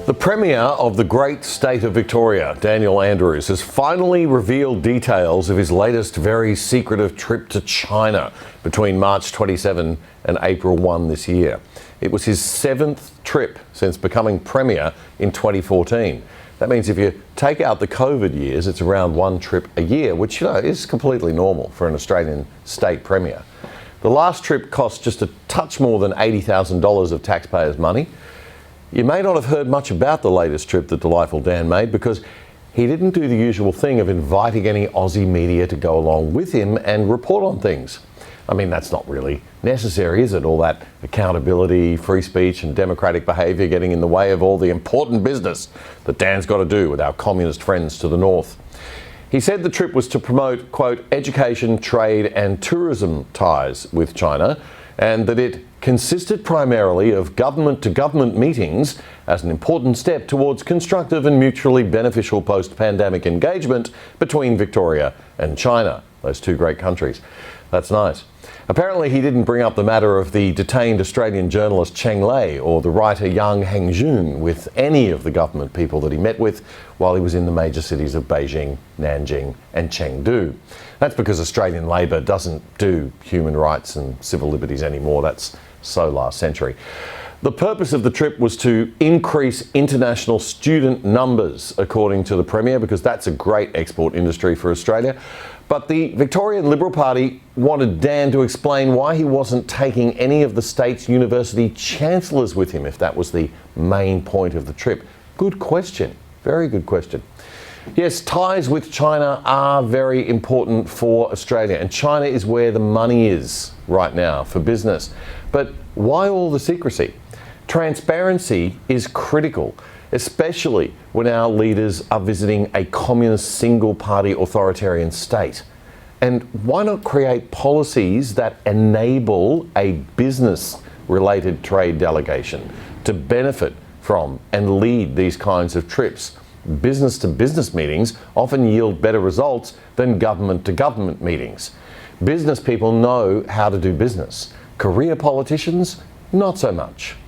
The Premier of the great state of Victoria, Daniel Andrews, has finally revealed details of his latest very secretive trip to China between March 27 and April 1 this year. It was his 7th trip since becoming Premier in 2014. That means if you take out the COVID years, it's around one trip a year, which, is completely normal for an Australian state Premier. The last trip cost just a touch more than $80,000 of taxpayers' money. You may not have heard much about the latest trip that Delightful Dan made because he didn't do the usual thing of inviting any Aussie media to go along with him and report on things. I mean, that's not really necessary, is it? All that accountability, free speech and democratic behaviour getting in the way of all the important business that Dan's got to do with our communist friends to the north. He said the trip was to promote, quote, education, trade and tourism ties with China, and that it consisted primarily of government-to-government meetings as an important step towards constructive and mutually beneficial post-pandemic engagement between Victoria and China, those two great countries. That's nice. Apparently he didn't bring up the matter of the detained Australian journalist Cheng Lei or the writer Yang Hengjun with any of the government people that he met with while he was in the major cities of Beijing, Nanjing and Chengdu. That's because Australian Labor doesn't do human rights and civil liberties anymore. That's so last century. The purpose of the trip was to increase international student numbers, according to the Premier, because that's a great export industry for Australia. But the Victorian Liberal Party wanted Dan to explain why he wasn't taking any of the state's university chancellors with him, if that was the main point of the trip. Good question. Very good question. Yes, ties with China are very important for Australia, and China is where the money is right now for business. But why all the secrecy? Transparency is critical, especially when our leaders are visiting a communist single-party authoritarian state. And why not create policies that enable a business-related trade delegation to benefit from and lead these kinds of trips? Business-to-business meetings often yield better results than government-to-government meetings. Business people know how to do business. Career politicians, not so much.